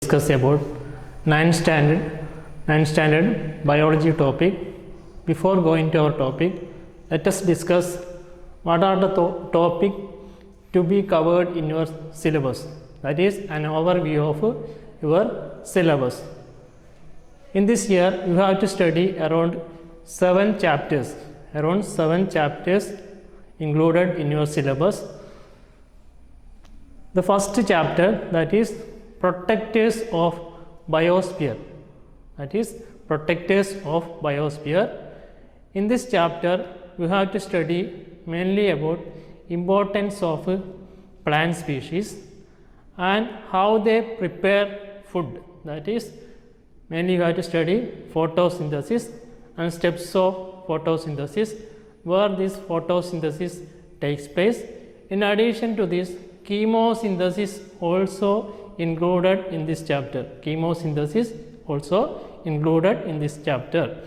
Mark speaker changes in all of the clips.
Speaker 1: discuss about 9th standard biology topic. Before going to our topic, let us discuss what are the topic to be covered in your syllabus. That is an overview of your syllabus. In this year, you have to study around 7 chapters. Around 7 chapters included in your syllabus. The first chapter, that is protectors of biosphere. That is protectors of biosphere. In this chapter, you have to study mainly about importance of plant species and how they prepare food. That is mainly you have to study photosynthesis and steps of photosynthesis, where this photosynthesis takes place. In addition to this, chemosynthesis also included in this chapter. Chemosynthesis also included in this chapter.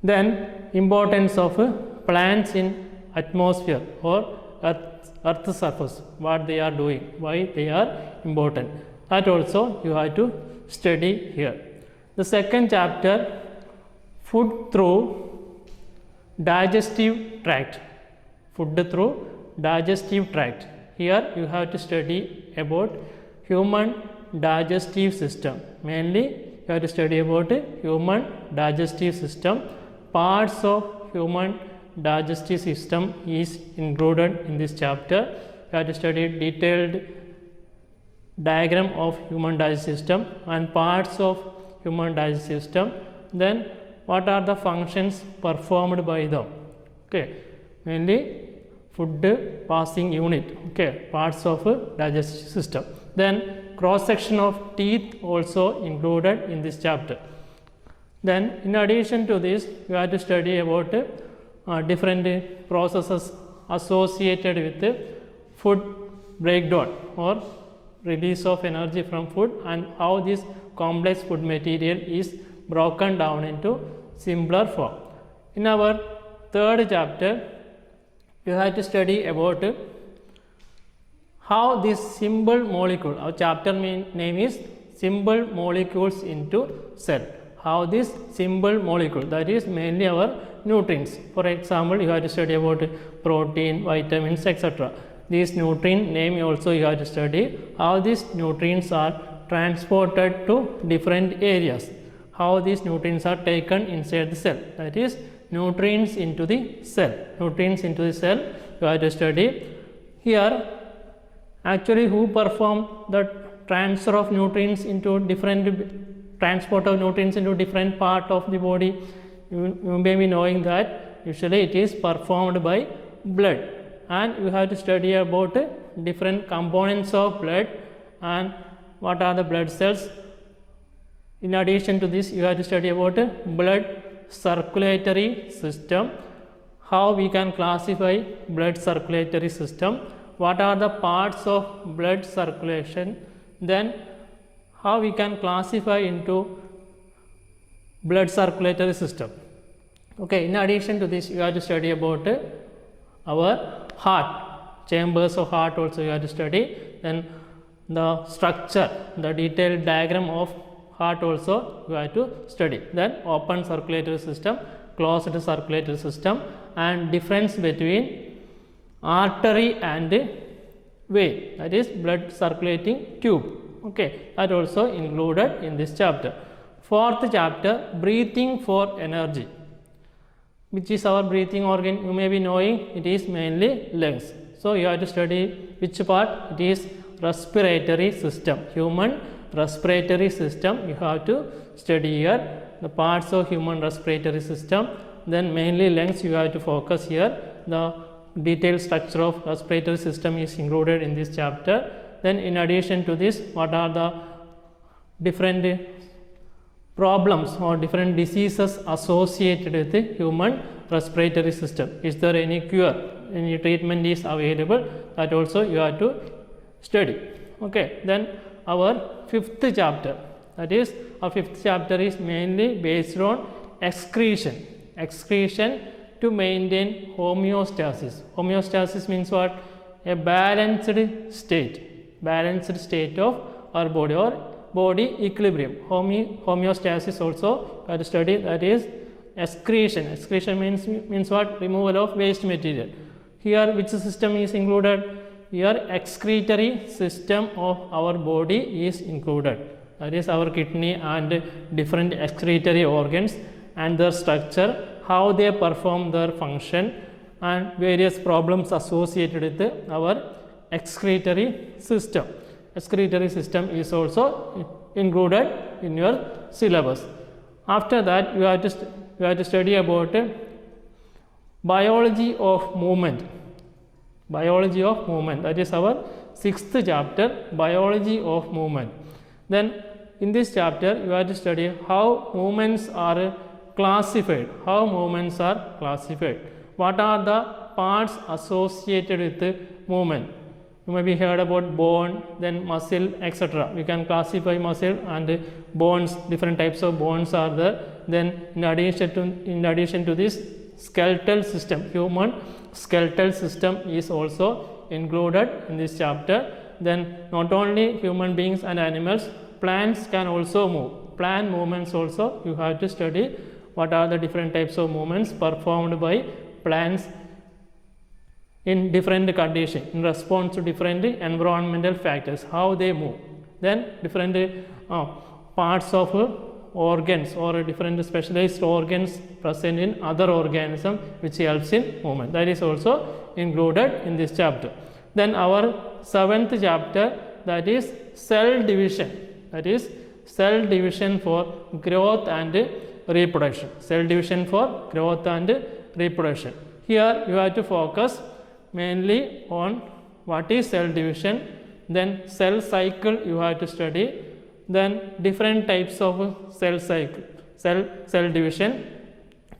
Speaker 1: Then importance of plants in atmosphere or earth surface, what they are doing, why they are important, that also you have to study here. The second chapter, food through digestive tract. Food through digestive tract. Here you have to study about human digestive system. Mainly you have to study about human digestive system. Parts of human digestive system is included in this chapter. You have to study detailed diagram of human digestive system and parts of human digestive system. Then what are the functions performed by them? Okay, mainly food passing unit. Okay, parts of digestive system. Then cross section of teeth also included in this chapter. Then in addition to this, you have to study about different processes associated with food breakdown or release of energy from food and how this complex food material is broken down into simpler form. In our third chapter, you have to study about how this simple molecule, our chapter name is simple molecules into cell. How this simple molecule, that is mainly our nutrients. For example, you have to study about protein, vitamins, etc. These nutrient name also you have to study how these nutrients are transported to different areas, how these nutrients are taken inside the cell, that is nutrients into the cell. Nutrients into the cell you have to study. Here actually who perform the transfer of nutrients into different transport of nutrients into different part of the body? You may be knowing that usually it is performed by blood, and you have to study about different components of blood and what are the blood cells. In addition to this, you have to study about blood circulatory system, how we can classify blood circulatory system, what are the parts of blood circulation, then how we can classify into blood circulatory system. Okay, in addition to this, you have to study about our heart, chambers of heart also you have to study. Then the structure, the detailed diagram of heart also you have to study. Then open circulatory system, closed circulatory system, and difference between artery and vein, that is blood circulating tube. Okay, that also included in this chapter. Fourth chapter, breathing for energy. Which is our breathing organ? You may be knowing it is mainly lungs. So you have to study which part? It is respiratory system. Human respiratory system you have to study here. The parts of human respiratory system. Then mainly lungs you have to focus here. The detailed structure of respiratory system is included in this chapter. Then in addition to this, what are the different problems or different diseases associated with the human respiratory system? Is there any cure, any treatment is available? That also you have to study. Okay, then our fifth chapter, that is our fifth chapter is mainly based on excretion. Excretion to maintain homeostasis. Homeostasis means what? A balanced state of our body, or body equilibrium. Homeostasis also you have to study, that is excretion. Excretion means what? Removal of waste material. Here which system is included? Here excretory system of our body is included. That is our kidney and different excretory organs and their structure, how they perform their function, and various problems associated with our excretory system. Excretory system is also included in your syllabus. After that, you have to study about biology of movement. Biology of movement, that is our 6th chapter, biology of movement. Then in this chapter you have to study how movements are classified. How movements are classified. What are the parts associated with movement? You may be heard about bone, then muscle, etc. We can classify muscle and bones. Different types of bones are there. Then in addition to this, skeletal system, human skeletal system is also included in this chapter. Then not only human beings and animals, plants can also move. Plant movements also you have to study. What are the different types of movements performed by plants in different conditions, in response to different environmental factors, how they move. Then different parts of organs or different specialized organs present in other organisms which helps in movement. That is also included in this chapter. Then our 7th chapter, that is cell division. That is cell division for growth and reproduction. Cell division for growth and reproduction. Here you have to focus mainly on what is cell division, then cell cycle you have to study, then different types of cell cycle, cell division,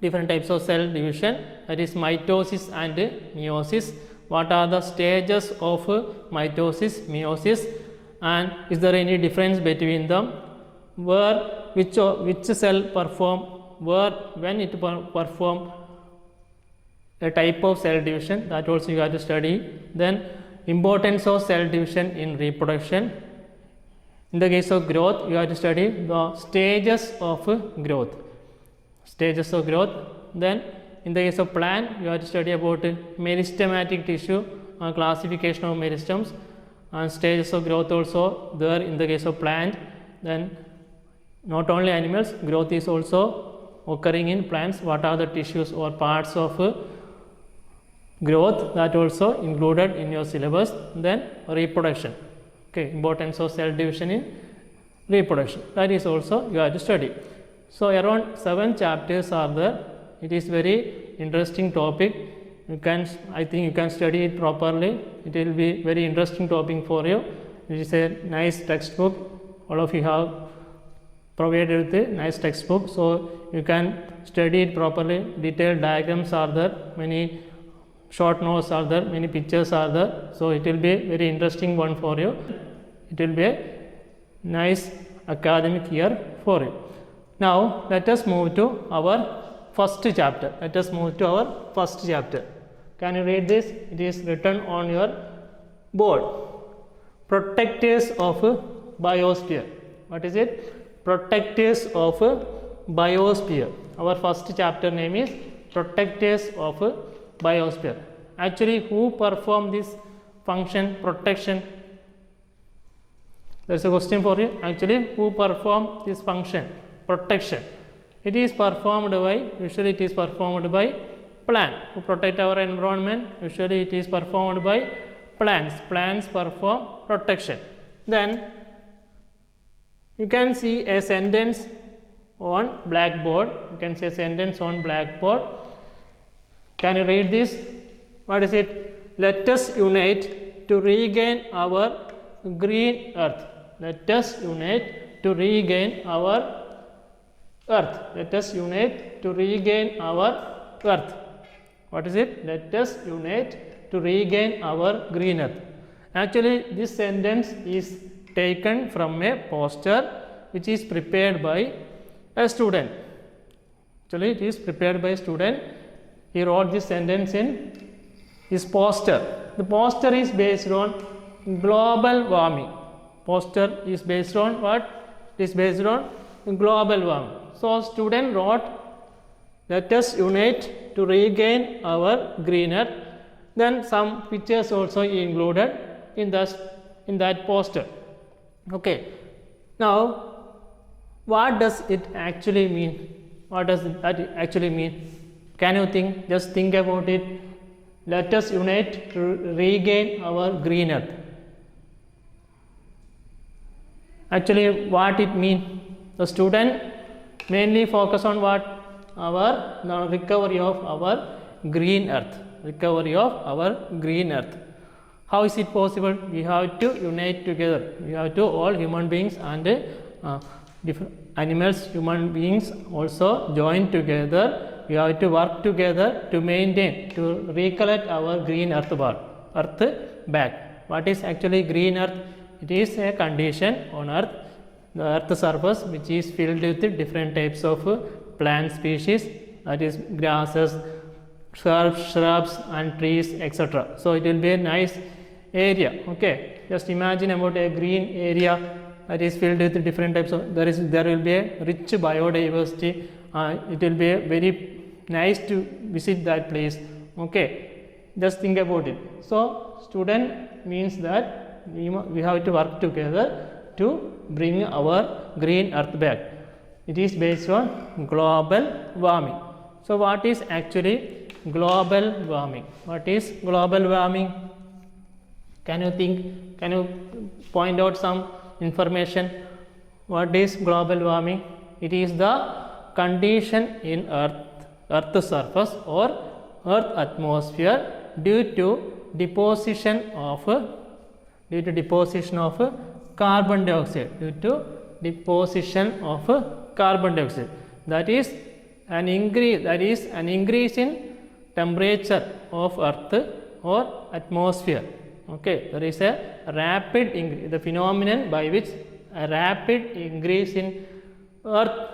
Speaker 1: different types of cell division, that is mitosis and meiosis. What are the stages of mitosis, meiosis, and is there any difference between them? Which cell perform, when it perform a type of cell division, that also you have to study. Then importance of cell division in reproduction. In the case of growth, you have to study the stages of growth. Stages of growth. Then in the case of plant, you have to study about meristematic tissue, classification of meristems, and stages of growth also there in the case of plant. Then not only animals, growth is also occurring in plants. What are the tissues or parts of growth, that also included in your syllabus. Then reproduction, okay, importance of cell division in reproduction, that is also you have to study. So around 7 chapters are there. It is very interesting topic. I think you can study it properly. It will be very interesting topic for you. It is a nice textbook. All of you have provided with a nice textbook, so you can study it properly. Detailed diagrams are there, many short notes are there, many pictures are there, so it will be a very interesting one for you. It will be a nice academic year for you. Now let us move to our first chapter. Let us move to our first chapter. Can you read this? It is written on your board. Protectors of biosphere. What is it? Protectors of biosphere. Our first chapter name is Protectors of biosphere. Actually, who perform this function, protection? There is a question for you. Actually, who perform this function, protection? It is performed by, usually it is performed by plant. Who protect our environment? Usually it is performed by plants. Plants perform protection. Then you can see a sentence on blackboard. You can see a sentence on blackboard. Can you read this? What is it? Let us unite to regain our green earth. Let us unite to regain our earth. Let us unite to regain our earth. What is it? Let us unite to regain our green earth. Actually, this sentence is taken from a poster which is prepared by a student. Actually, it is prepared by a student. He wrote this sentence in his poster. The poster is based on global warming. Poster is based on what? It is based on global warming. So student wrote, let us unite to regain our green earth. Then some pictures also included in that poster. Okay. Now, what does it actually mean? What does that actually mean? Can you think? Just think about it. Let us unite to regain our green earth. Actually, what it means? The student mainly focus on what? The recovery of our green earth. Recovery of our green earth. How is it possible? We have to unite together. We have to, all human beings and different animals, human beings also join together. We have to work together to maintain, to recollect our green earth back. What is actually green earth? It is a condition on earth, the earth surface, which is filled with different types of plant species, that is grasses, shrubs and trees, etc. So it will be a nice area. Okay, just imagine about a green area that is filled with different types of, there will be a rich biodiversity. It will be very nice to visit that place. Okay, just think about it. So student means that we have to work together to bring our green earth back. It is based on global warming. So what is actually global warming? What is global warming? Can you think? Can you point out some information? What is global warming? It is the condition in earth surface or earth atmosphere due to deposition of carbon dioxide. That is an increase in temperature of earth or atmosphere. Okay, there is a rapid increase, the phenomenon by which a rapid increase in earth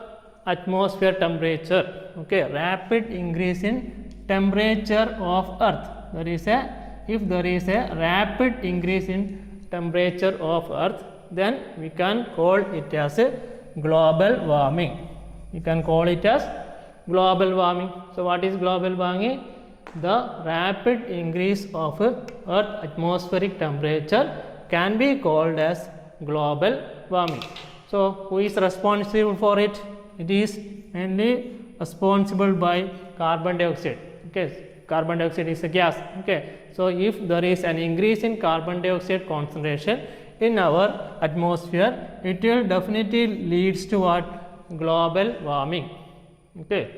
Speaker 1: atmosphere temperature. Okay, rapid increase in temperature of earth. If there is a rapid increase in temperature of earth, then we can call it as a global warming. We can call it as global warming. So what is global warming? The rapid increase of earth atmospheric temperature can be called as global warming. So who is responsible for it? It is mainly responsible by carbon dioxide. Okay, carbon dioxide is a gas. Okay, so if there is an increase in carbon dioxide concentration in our atmosphere, it will definitely leads to what? Global warming. Okay,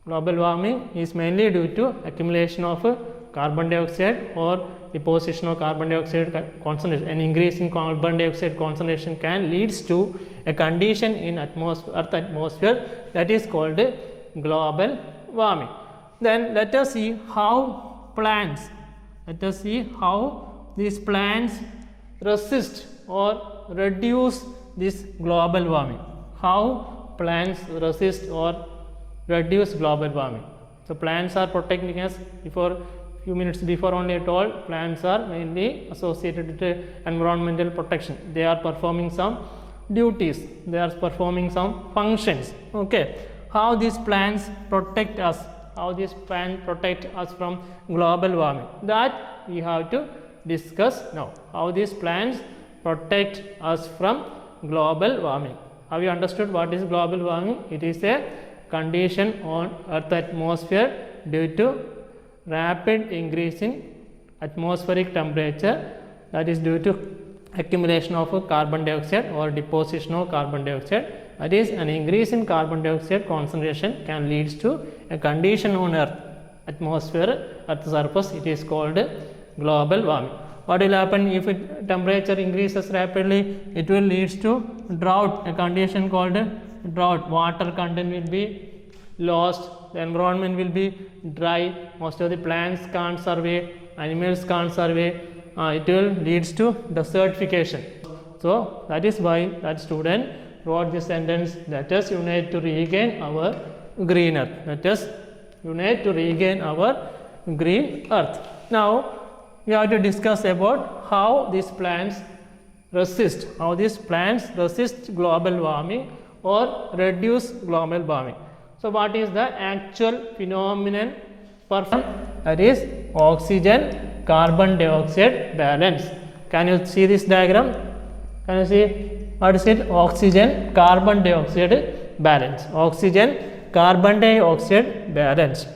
Speaker 1: global warming is mainly due to accumulation of carbon dioxide or deposition of carbon dioxide concentration. An increase in carbon dioxide concentration can leads to a condition in earth atmosphere that is called global warming. Then let us see how these plants resist or reduce this global warming. How plants resist or reduce global warming. So plants are protecting us. Before few minutes before only I told, plants are mainly associated with environmental protection. They are performing some duties, they are performing some functions. Okay, how these plants protect us? How these plants protect us from global warming? That we have to discuss now. How these plants protect us from global warming? Have you understood what is global warming? It is a condition on earth atmosphere due to rapid increase in atmospheric temperature, that is due to accumulation of carbon dioxide or deposition of carbon dioxide. That is, an increase in carbon dioxide concentration can lead to a condition on earth atmosphere, earth surface. It is called global warming. What will happen if temperature increases rapidly? It will lead to drought, a condition called drought. Water content will be lost, the environment will be dry, most of the plants can't survive, animals can't survive. It will leads to desertification. So that is why that student wrote this sentence, let us unite to regain our green earth. Let us unite to regain our green earth. Now we have to discuss about how these plants resist, how these plants resist global warming or reduce global warming. So what is the actual phenomenon performed? That is oxygen carbon dioxide balance. Can you see this diagram? Can you see what is it? Oxygen carbon dioxide balance. Oxygen carbon dioxide balance.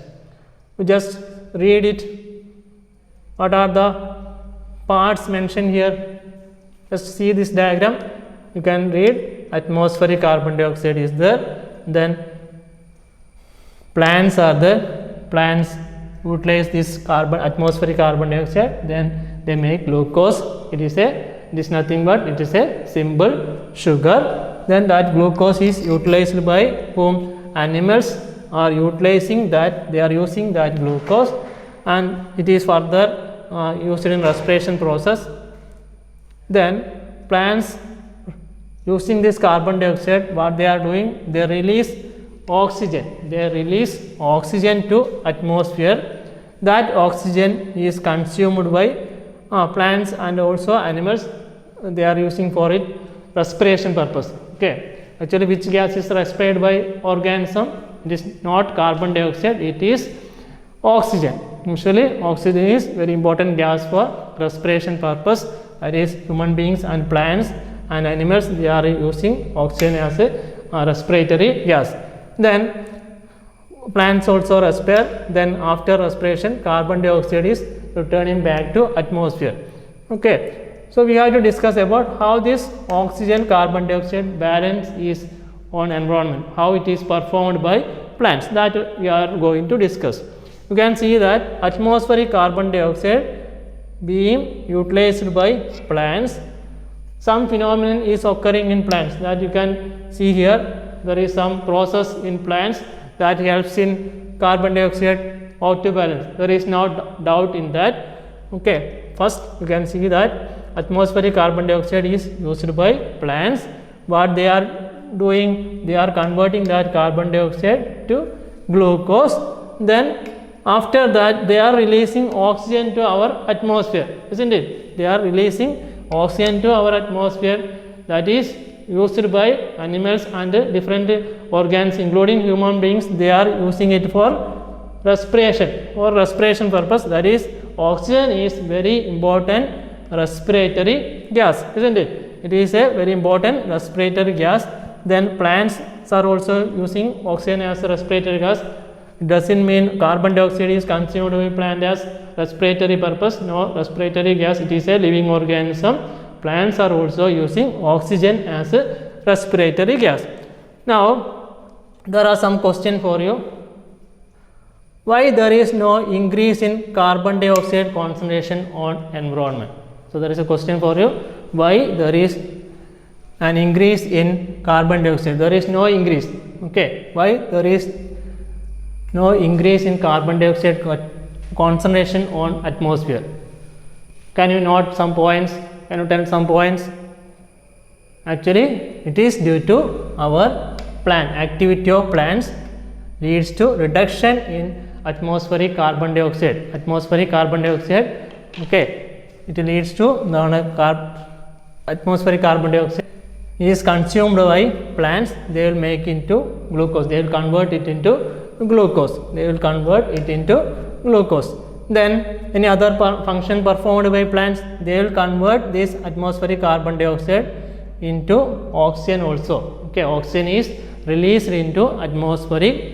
Speaker 1: You just read it. What are the parts mentioned here? Just see this diagram. You can read atmospheric carbon dioxide is there. Then plants are there. Plants utilize this atmospheric carbon dioxide. Then they make glucose. It is nothing but it is a simple sugar. Then that glucose is utilized by whom? Animals are utilizing that. They are using that glucose, and it is further used in respiration process. Then plants using this carbon dioxide, what they are doing? They release oxygen. They release oxygen to atmosphere. That oxygen is consumed by plants and also animals. They are using for it respiration purpose. Okay. Actually, which gas is respired by organism? It is not carbon dioxide. It is oxygen. Usually, oxygen is very important gas for respiration purpose. That is, human beings and plants and animals, they are using oxygen as a respiratory gas. Then plants also respire. Then after respiration, carbon dioxide is returning back to atmosphere. Okay. So we have to discuss about how this oxygen carbon dioxide balance is on environment, how it is performed by plants. That we are going to discuss. You can see that atmospheric carbon dioxide being utilized by plants. Some phenomenon is occurring in plants that you can see here. There is some process in plants that helps in carbon dioxide auto balance. There is no doubt in that. Okay. First, you can see that atmospheric carbon dioxide is used by plants. What they are doing? They are converting that carbon dioxide to glucose. Then after that, they are releasing oxygen to our atmosphere, isn't it? They are releasing oxygen to our atmosphere, that is used by animals and different organs, including human beings. They are using it for respiration purpose. That is, oxygen is very important respiratory gas, isn't it? It is a very important respiratory gas. Then plants are also using oxygen as a respiratory gas. It doesn't mean carbon dioxide is consumed by plant as respiratory purpose. No, respiratory gas, it is a living organism. Plants are also using oxygen as a respiratory gas. Now there are some questions for you. Why there is no increase in carbon dioxide concentration on environment? So there is a question for you. Why there is an increase in carbon dioxide? There is no increase. Okay. Why there is no increase in carbon dioxide concentration on atmosphere? Can you note some points? Can you tell some points? Actually, it is due to our plant activity of plants leads to reduction in atmospheric carbon dioxide. Atmospheric carbon dioxide. Okay. It leads to atmospheric carbon dioxide is consumed by plants. They will make into glucose. They will convert it into glucose. Then any other function performed by plants, they will convert this atmospheric carbon dioxide into oxygen also. Okay, oxygen is released into atmospheric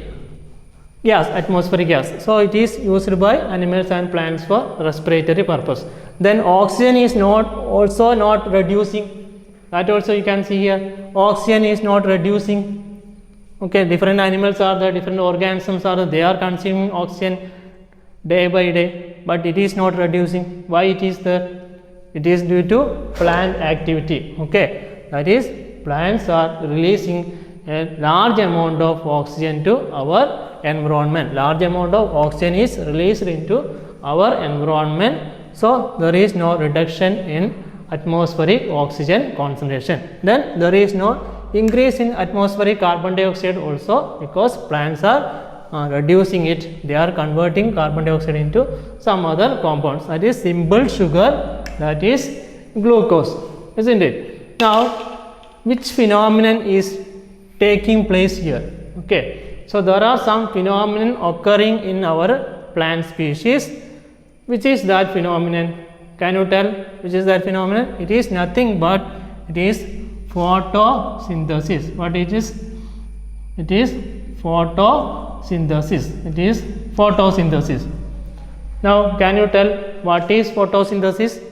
Speaker 1: gas. So it is used by animals and plants for respiratory purpose. Then oxygen is also not reducing. That also you can see here. Oxygen is not reducing. Okay, different animals are there, different organisms are there. They are consuming oxygen day by day, but it is not reducing. Why it is there? It is due to plant activity. Okay, that is, plants are releasing a large amount of oxygen to our environment. Large amount of oxygen is released into our environment. So there is no reduction in atmospheric oxygen concentration. Then there is no increase in atmospheric carbon dioxide also, because plants are reducing it. They are converting carbon dioxide into some other compounds, that is simple sugar, that is glucose, isn't it? Now, which phenomenon is taking place here? Okay, so there are some phenomenon occurring in our plant species. Which is that phenomenon? Can you tell which is that phenomenon? It is nothing but it is photosynthesis. What it is? It is photosynthesis. It is photosynthesis. Now, can you tell what is photosynthesis?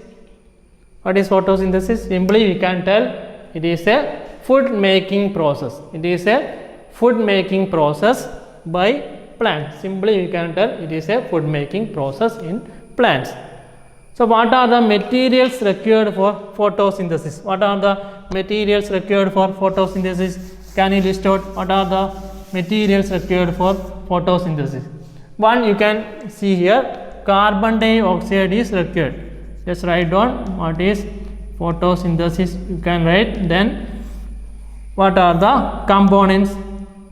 Speaker 1: What is photosynthesis? Simply we can tell it is a food making process. It is a food making process by plants. Simply we can tell it is a food making process in plants. So, what are the materials required for photosynthesis? What are the materials required for photosynthesis? Can you list out what are the materials required for photosynthesis? One you can see here, carbon dioxide is required. Just write down what is photosynthesis. You can write then what are the components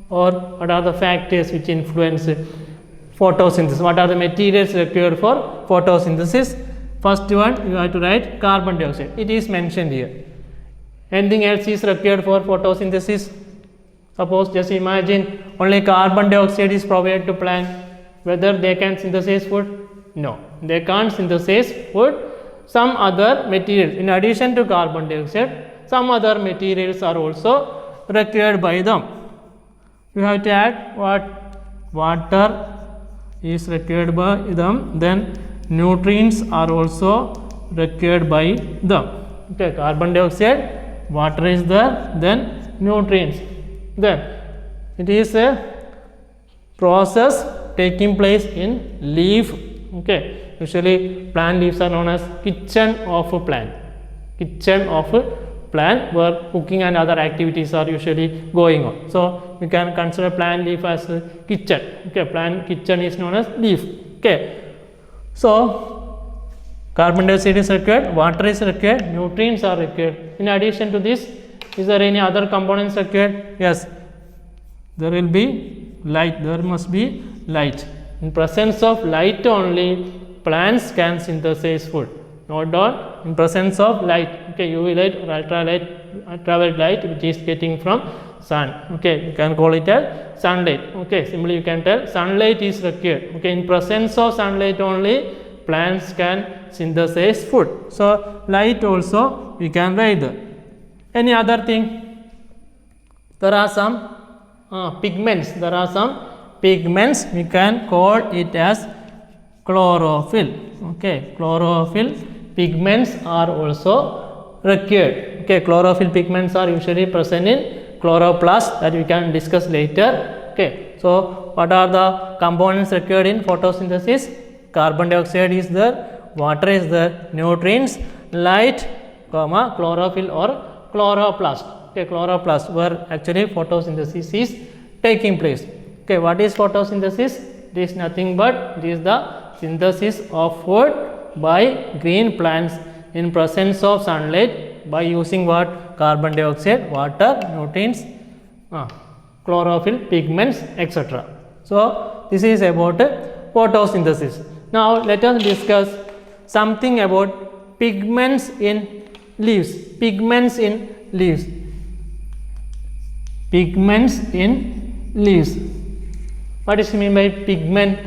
Speaker 1: or what are the factors which influence photosynthesis. What are the materials required for photosynthesis? First one you have to write carbon dioxide. It is mentioned here. Anything else is required for photosynthesis? Suppose just imagine only carbon dioxide is provided to plant. Whether they can synthesize food? No, they can't synthesize food. Some other materials in addition to carbon dioxide, some other materials are also required by them. You have to add what? Water is required by them, then nutrients are also required by them. Okay, carbon dioxide, water is there, then nutrients. Then it is a process taking place in leaf. Okay, usually plant leaves are known as kitchen of a plant. Kitchen of a plant where cooking and other activities are usually going on. So we can consider plant leaf as a kitchen. Okay, plant kitchen is known as leaf. Okay, so carbon dioxide is required, water is required, nutrients are required. In addition to this, is there any other components required? Yes, there will be light. There must be light. In presence of light only, plants can synthesize food. Note down, in presence of light. Okay, UV light or ultraviolet light which is getting from sun. Okay, you can call it as sunlight. Okay, simply you can tell sunlight is required. Okay, in presence of sunlight only, plants can synthesize food. So light also we can write there. Any other thing? There are some pigments. There are some pigments. We can call it as chlorophyll. Okay, chlorophyll pigments are also required. Okay, chlorophyll pigments are usually present in chloroplast, that we can discuss later. Okay, so what are the components required in photosynthesis? Carbon dioxide is there, water is there, nutrients, light, chlorophyll or chloroplast. Okay, chloroplast where actually photosynthesis is taking place. Okay, what is photosynthesis? It is nothing but it is the synthesis of food by green plants in presence of sunlight by using what? Carbon dioxide, water, nutrients, chlorophyll, pigments, etc. So this is about photosynthesis. Now let us discuss something about pigments in leaves. Pigments in leaves. Pigments in leaves. What is meant by pigment?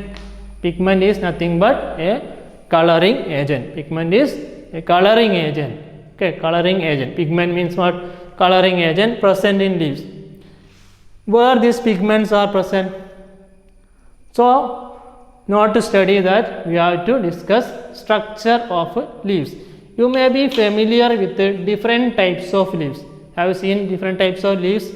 Speaker 1: Pigment is nothing but a coloring agent. Pigment is a coloring agent. Okay, coloring agent. Pigment means what? Coloring agent present in leaves. Where these pigments are present? So, not to study that, we have to discuss structure of leaves. You may be familiar with different types of leaves. Have you seen different types of leaves?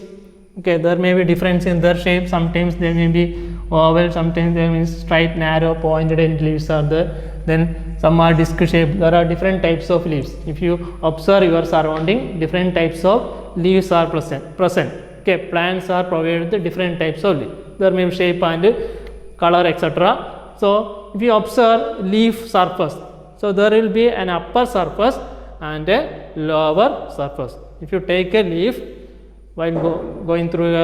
Speaker 1: Okay, there may be difference in their shape. Sometimes they may be oval, sometimes they may be straight, narrow, pointed end leaves are there. Then some are disc shaped. There are different types of leaves. If you observe your surrounding, different types of leaves are present. Okay, plants are provided with different types of leaves. There may be shape and color, etc. So if you observe leaf surface, so there will be an upper surface and a lower surface. If you take a leaf while going through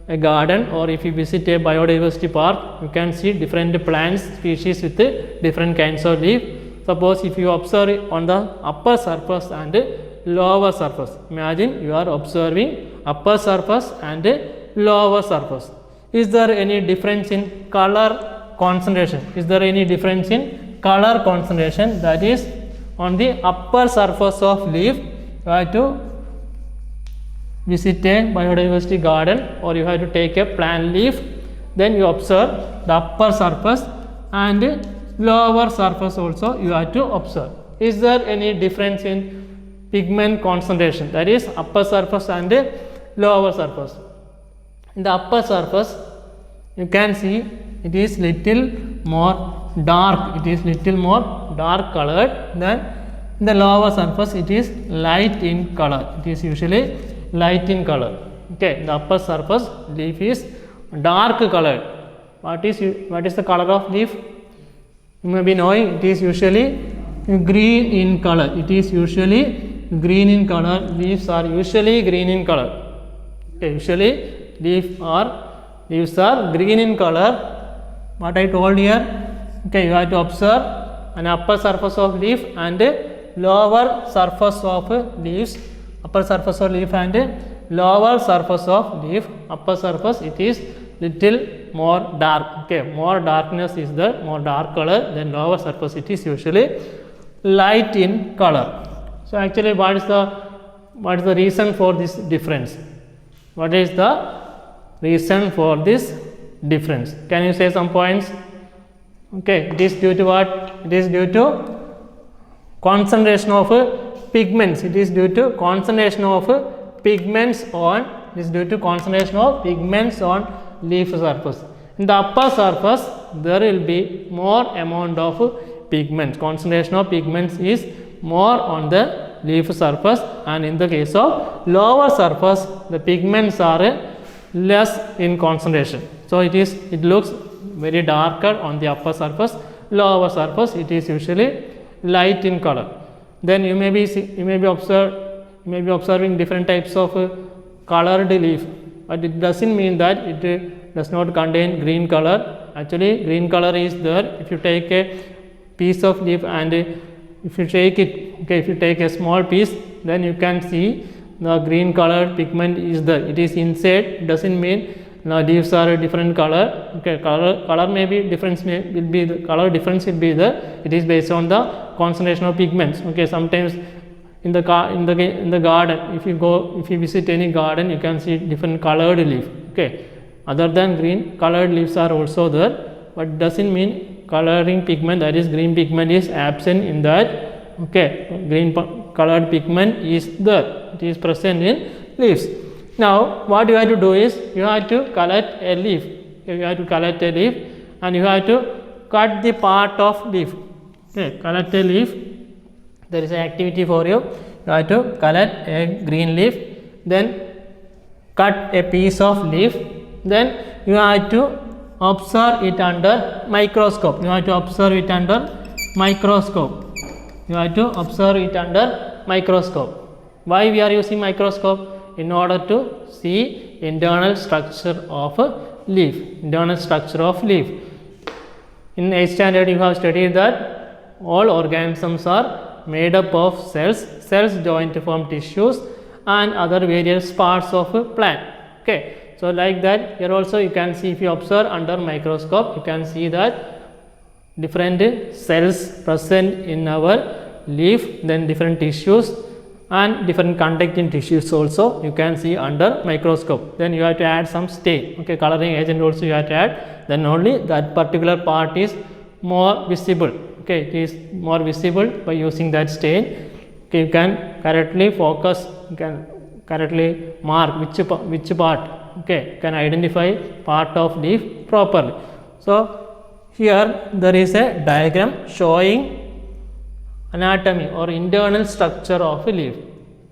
Speaker 1: a garden, or if you visit a biodiversity park, you can see different plant species with different kinds of leaf. Suppose if you observe on the upper surface and lower surface. Imagine you are observing upper surface and lower surface. Is there any difference in color concentration? Is there any difference in color concentration? That is, on the upper surface of leaf, you have to visit a biodiversity garden or you have to take a plant leaf, then you observe the upper surface and lower surface also you have to observe. Is there any difference in pigment concentration, that is upper surface and lower surface? In the upper surface you can see it is little more dark, it is little more dark colored than in the lower surface it is light in color, it is usually light in color. Okay, the upper surface leaf is dark colored. What is the color of leaf? You may be knowing it is usually green in color, it is usually green in color, leaves are usually green in color. Okay, usually leaves are green in color. What I told here, okay, you have to observe an upper surface of leaf and lower surface of leaves, upper surface of leaf and lower surface of leaf. Upper surface it is little more dark, okay, more darkness is there, more dark color, then lower surface it is usually light in color. So actually what is the reason for this difference? What is the reason for this difference? Can you say some points? Okay, it is due to what? It is due to concentration of pigments. It is due to concentration of pigments on, it is due to concentration of pigments on leaf surface. In the upper surface there will be more amount of pigments, concentration of pigments is more on the leaf surface, and in the case of lower surface the pigments are less in concentration. So it looks very darker on the upper surface, lower surface it is usually light in color. Then you may be observing different types of colored leaf, but it doesn't mean that it does not contain green color. Actually green color is there. If you take a piece of leaf and if you take it, okay, if you take a small piece, then you can see the green colored pigment is there, it is inside. It doesn't mean the leaves are a different color. Okay, color may be difference, will be the color difference will be there. It is based on the concentration of pigments. Okay, sometimes in the garden, if you visit any garden, you can see different colored leaf. Okay, other than green, colored leaves are also there, but doesn't mean coloring pigment, that is green pigment is absent in that. Okay, green colored pigment is there, it is present in leaves. Now what you have to do is you have to collect a leaf. You have to collect a leaf and you have to cut the part of leaf. Okay, collect a leaf. There is an activity for you. You have to collect a green leaf, then cut a piece of leaf, then you have to observe it under microscope. You have to observe it under microscope. You have to observe it under microscope. Why we are using microscope? In order to see internal structure of a leaf. Internal structure of leaf. In 8th standard you have studied that all organisms are made up of cells. Cells join to form tissues and other various parts of a plant. Okay, so like that here also you can see, if you observe under microscope, you can see that different cells present in our leaf, then different tissues and different conducting tissues also you can see under microscope. Then you have to add some stain. Okay, coloring agent also you have to add, then only that particular part is more visible. Okay, it is more visible by using that stain. Okay, you can correctly focus, you can correctly mark which part. Okay, you can identify part of leaf properly. So here there is a diagram showing anatomy or internal structure of a leaf.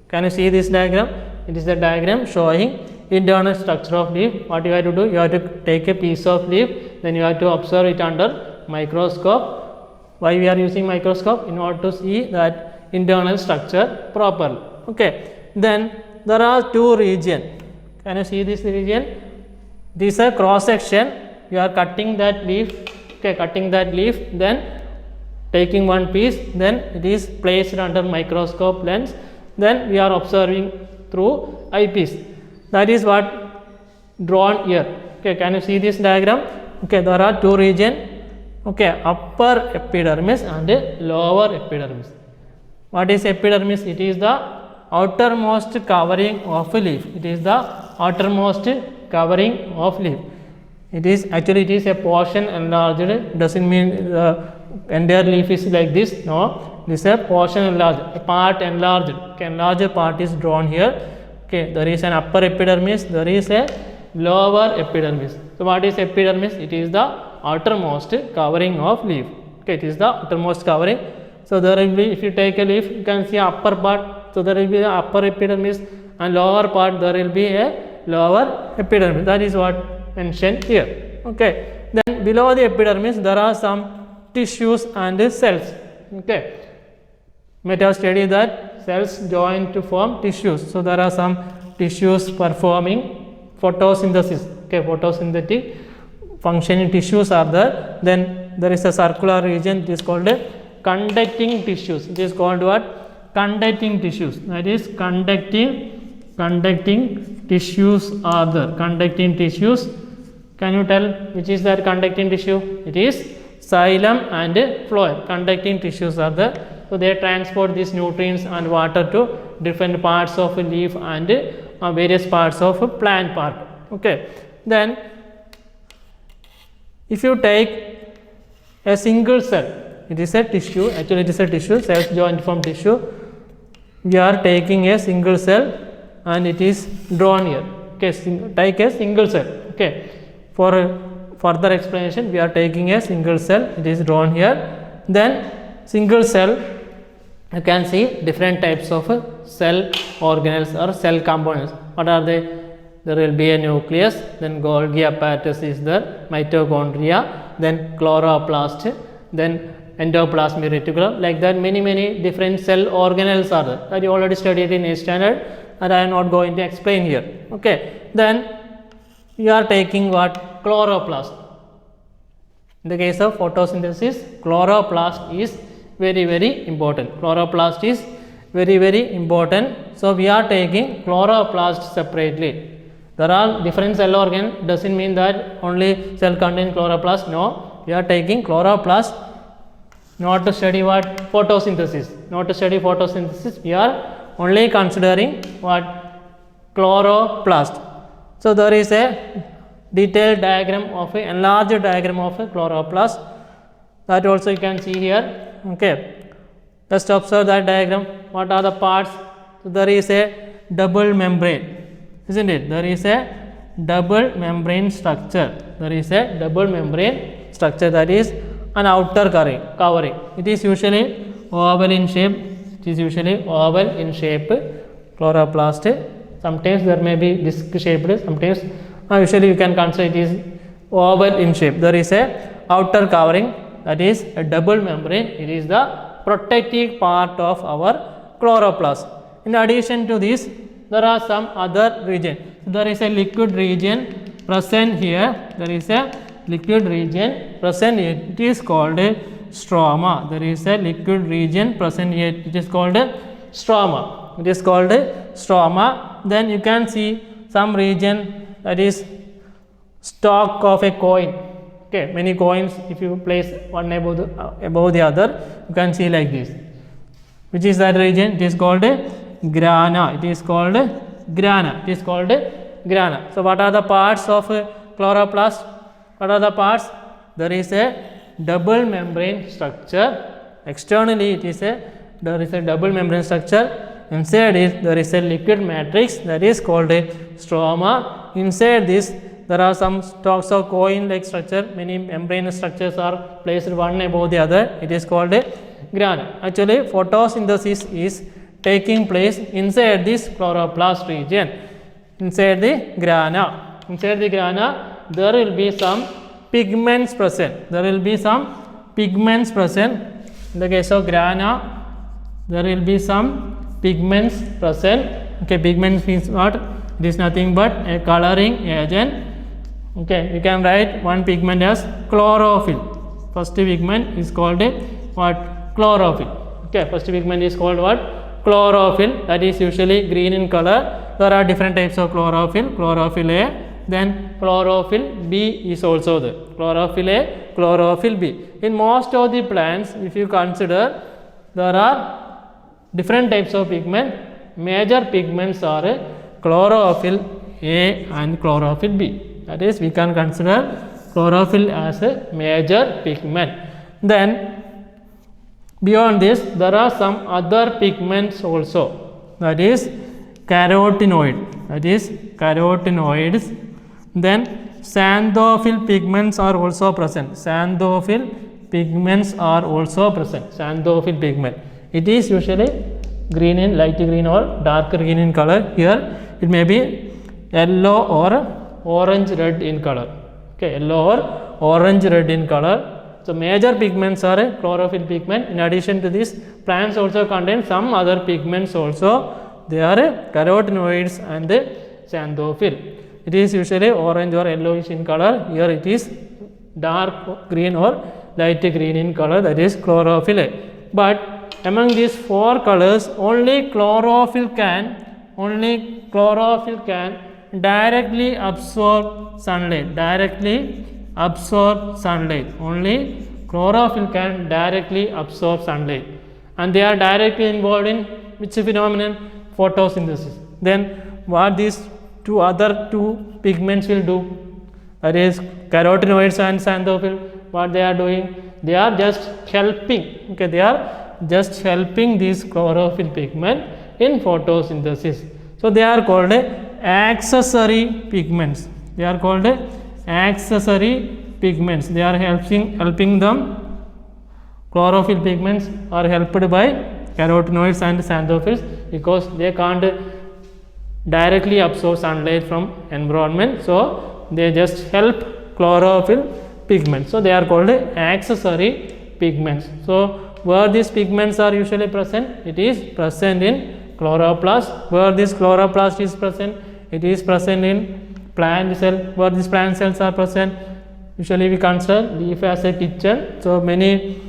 Speaker 1: Can you see this diagram? It is a diagram showing internal structure of leaf. What you have to do? You have to take a piece of leaf, then you have to observe it under microscope. Why we are using microscope? In order to see that internal structure properly. Okay, then there are two regions. Can you see this region? This is a cross section. You are cutting that leaf. Okay, cutting that leaf, then taking one piece, then it is placed under microscope lens, then we are observing through eyepiece. That is what drawn here. Okay, can you see this diagram? Okay, there are two regions. Okay, upper epidermis and lower epidermis. What is epidermis? It is the outermost covering of a leaf. It is the outermost covering of leaf. It is actually it is a portion enlarged. Doesn't mean the entire leaf is like this. No, this is a portion enlarged, a part enlarged. Okay, enlarged part is drawn here. Okay, there is an upper epidermis. There is a lower epidermis. So what is epidermis? It is the outermost covering of leaf. Okay, it is the outermost covering. So there will be, if you take a leaf, you can see upper part. So there will be a upper epidermis, and lower part there will be a lower epidermis. That is what mentioned here. Okay. Then below the epidermis there are some tissues and cells. Okay. You might have studied that cells join to form tissues. So there are some tissues performing photosynthesis. Okay, photosynthetic functioning tissues are there. Then there is a circular region. It is called a conducting tissues. It is called what? Conducting tissues. That is conducting tissues are there. Conducting tissues. Can you tell which is that conducting tissue? It is xylem and phloem. Conducting tissues are there. So they transport these nutrients and water to different parts of a leaf and various parts of a plant part. Okay. Then if you take a single cell, it is a tissue. Actually it is a tissue. Cells joined from tissue. We are taking a single cell and it is drawn here. Okay, take a single cell. Okay, for further explanation we are taking a single cell. It is drawn here. Then single cell, you can see different types of cell organelles or cell components. What are they? There will be a nucleus, then Golgi apparatus is there, mitochondria, then chloroplast, then endoplasmic reticulum. Like that, many different cell organelles are there that you already studied in 8th standard, and I am not going to explain here. Okay. Then you are taking what? Chloroplast. In the case of photosynthesis, chloroplast is very important. Chloroplast is very important. So we are taking chloroplast separately. There are different cell organ. Doesn't mean that only cell contains chloroplast. No, we are taking chloroplast not to study what? Photosynthesis. Not to study photosynthesis. We are only considering what? Chloroplast. So there is a detailed diagram of a enlarged diagram of a chloroplast. That also you can see here. Okay. Just observe that diagram. What are the parts? So there is a double membrane, isn't it? There is a double membrane structure. There is a double membrane structure, that is an outer covering. It is usually oval in shape. It is usually oval in shape. Chloroplast. Sometimes there may be disc shaped. Sometimes usually you can consider it is oval in shape. There is a outer covering, that is a double membrane. It is the protective part of our chloroplast. In addition to this, there are some other region. There is a liquid region present here. There is a liquid region present here. It is called a stroma. There is a liquid region present here. It is called a stroma. It is called a stroma. Then you can see some region, that is stalk of a coin. Okay, many coins, if you place one above the other, you can see like this. Which is that region? It is called a grana. It is called grana. It is called grana. So what are the parts of chloroplast? What are the parts? There is a double membrane structure. Externally there is a double membrane structure. Inside it there is a liquid matrix, that is called a stroma. Inside this there are some stalks of coin like structure. Many membrane structures are placed one above the other. It is called a grana. Actually photosynthesis is taking place inside this chloroplast region. Inside the grana. Inside the grana there will be some pigments present. There will be some pigments present. In the case of grana, there will be some pigments present. Okay, pigments means what? It is nothing but a coloring agent. Okay, we can write one pigment as chlorophyll. First pigment is called what? Chlorophyll. Okay, first pigment is called what? chlorophyll, that is usually green in color. There are different types of chlorophyll. Chlorophyll A, then chlorophyll B is also there. Chlorophyll A, chlorophyll B. In most of the plants, if you consider, there are different types of pigment. Major pigments are chlorophyll A and chlorophyll B. That is, we can consider chlorophyll as a major pigment. Then beyond this, there are some other pigments also. That is carotenoid. That is carotenoids. Then xanthophyll pigments are also present. Xanthophyll pigments are also present. Xanthophyll pigment. It is usually green in light green or dark green in color. Here it may be yellow or orange red in color. Okay, yellow or orange red in color. So major pigments are chlorophyll pigment. In addition to this, plants also contain some other pigments also. They are carotenoids and xanthophyll. It is usually orange or yellowish in color. Here it is dark green or light green in color. That is chlorophyll A. But among these four colors, only chlorophyll can directly absorb sunlight. Only chlorophyll can directly absorb sunlight, and they are directly involved in which phenomenon? Photosynthesis. Then what these other two pigments will do? That is carotenoids and xanthophyll. What they are doing? They are just helping. Okay, they are just helping these chlorophyll pigment in photosynthesis. So they are called accessory pigments. They are called accessory pigments. They are helping them. Chlorophyll pigments are helped by carotenoids and xanthophylls because they can't directly absorb sunlight from environment. So they just help chlorophyll pigments. So they are called accessory pigments. So where these pigments are usually present? It is present in chloroplast. Where this chloroplast is present? It is present in plant cell. Where these plant cells are present? Usually we consider leaf as a kitchen. So many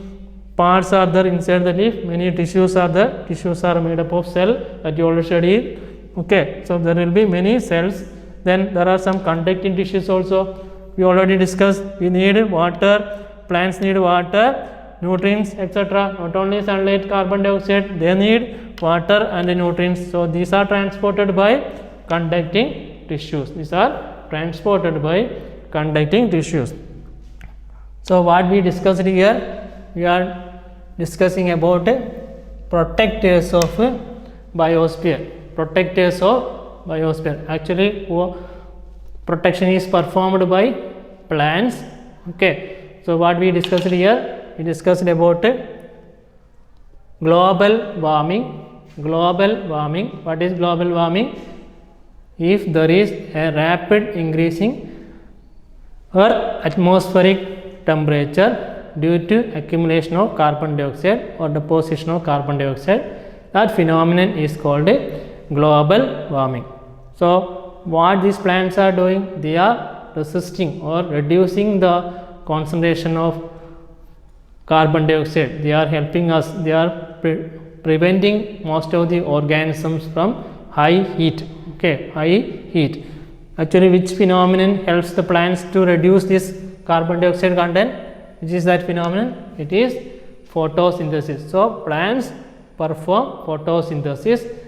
Speaker 1: parts are there inside the leaf. Many tissues are there. Tissues are made up of cell that you already studied. Okay, so there will be many cells. Then there are some conducting tissues also. We already discussed. We need water. Plants need water, nutrients, etc. Not only sunlight, carbon dioxide. They need water and the nutrients. So these are transported by conducting tissues. These are transported by conducting tissues. So what we discussed here, we are discussing about protectors of biosphere. Protectors of biosphere. Actually, protection is performed by plants. Okay. So what we discussed here, we discussed about global warming. Global warming. What is global warming? If there is a rapid increasing Earth atmospheric temperature due to accumulation of carbon dioxide or deposition of carbon dioxide, that phenomenon is called global warming. So what these plants are doing? They are resisting or reducing the concentration of carbon dioxide. They are helping us. They are preventing most of the organisms from high heat. Okay, high heat. Actually, which phenomenon helps the plants to reduce this carbon dioxide content? Which is that phenomenon? It is photosynthesis. So plants perform photosynthesis.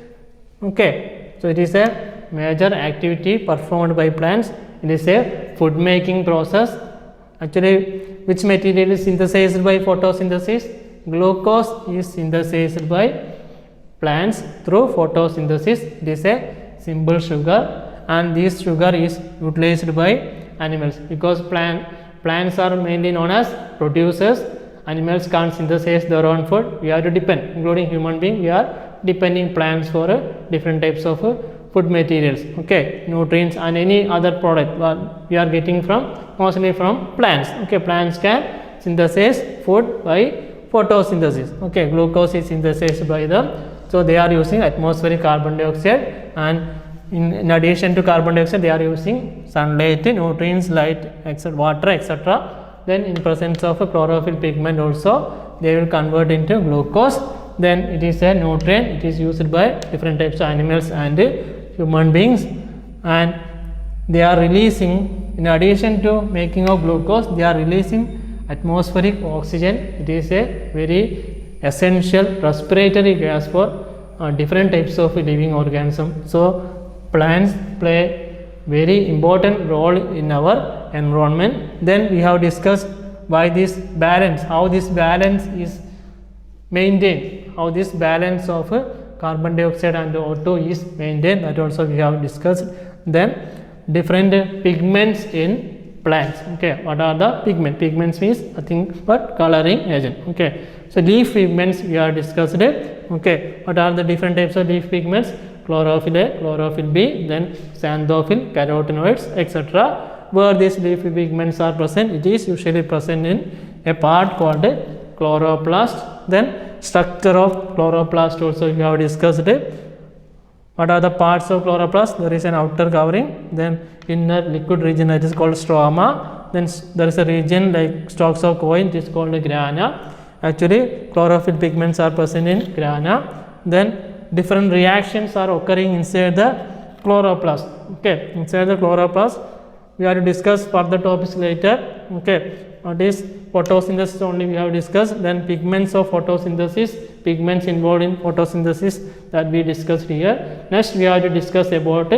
Speaker 1: Okay, so it is a major activity performed by plants. It is a food making process. Actually, which material is synthesized by photosynthesis? Glucose is synthesized by plants through photosynthesis. It is a simple sugar, and this sugar is utilized by animals because plants are mainly known as producers. Animals can't synthesize their own food. We have to depend, including human being. We are depending plants for different types of food materials. Okay, nutrients and any other product we are getting from mostly from plants. Okay, plants can synthesize food by photosynthesis. Okay, glucose is synthesized by them. So they are using atmospheric carbon dioxide, and in addition to carbon dioxide, they are using sunlight, nutrients, light, etc., water, etc. Then in presence of a chlorophyll pigment also, they will convert into glucose then it is a nutrient. It is used by different types of animals and human beings, and they are releasing, in addition to making of glucose, they are releasing atmospheric oxygen. It is a very essential respiratory gas for different types of living organisms. So plants play very important role in our environment. Then we have discussed why this balance, how this balance is maintained, how this balance of carbon dioxide and O2 is maintained, that also we have discussed. Then different pigments in plants. Okay, what are the pigments means nothing but coloring agent. Okay, so leaf pigments we are discussed. Okay, what are the different types of leaf pigments? Chlorophyll A, chlorophyll B, then xanthophyll, carotenoids, etc. Where these leaf pigments are present, it is usually present in a part called chloroplast. Then structure of chloroplast also we have discussed. What are the parts of chloroplast? There is an outer covering, then inner liquid region that is called stroma, then there is a region like stalks of coin, it is called grana. Actually chlorophyll pigments are present in grana. Then different reactions are occurring inside the chloroplast. Okay, inside the chloroplast we have to discuss further topics later. Okay, what is photosynthesis only we have discussed. Then pigments of photosynthesis, pigments involved in photosynthesis, that we discussed here. Next we have to discuss about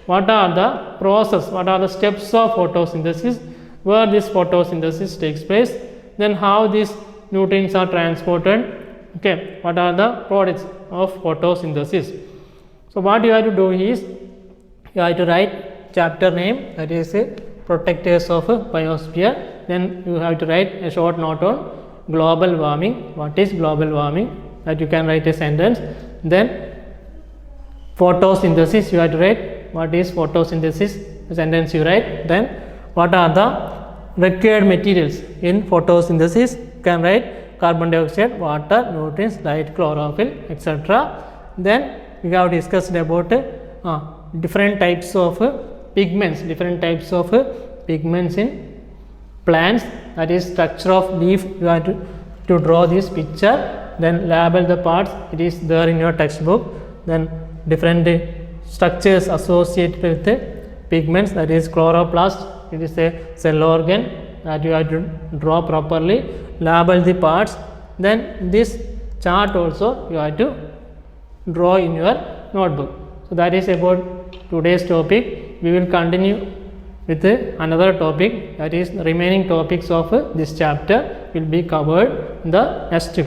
Speaker 1: what are the process, what are the steps of photosynthesis, where this photosynthesis takes place, then how these nutrients are transported. Okay, what are the products of photosynthesis. So what you have to do is you have to write chapter name, that is protectors of biosphere. Then you have to write a short note on global warming. What is global warming? That you can write a sentence. Then photosynthesis you have to write. What is photosynthesis? The sentence you write. Then what are the required materials in photosynthesis? You can write carbon dioxide, water, nutrients, light, chlorophyll, etc. Then we have discussed about different types of pigments, in plants, that is structure of leaf. You have to draw this picture, then label the parts, it is there in your textbook. Then different structures associated with the pigments, that is chloroplast, it is a cell organ that you have to draw properly, label the parts. Then this chart also you have to draw in your notebook. So that is about today's topic. We will continue with another topic, that is the remaining topics of this chapter will be covered in the next class.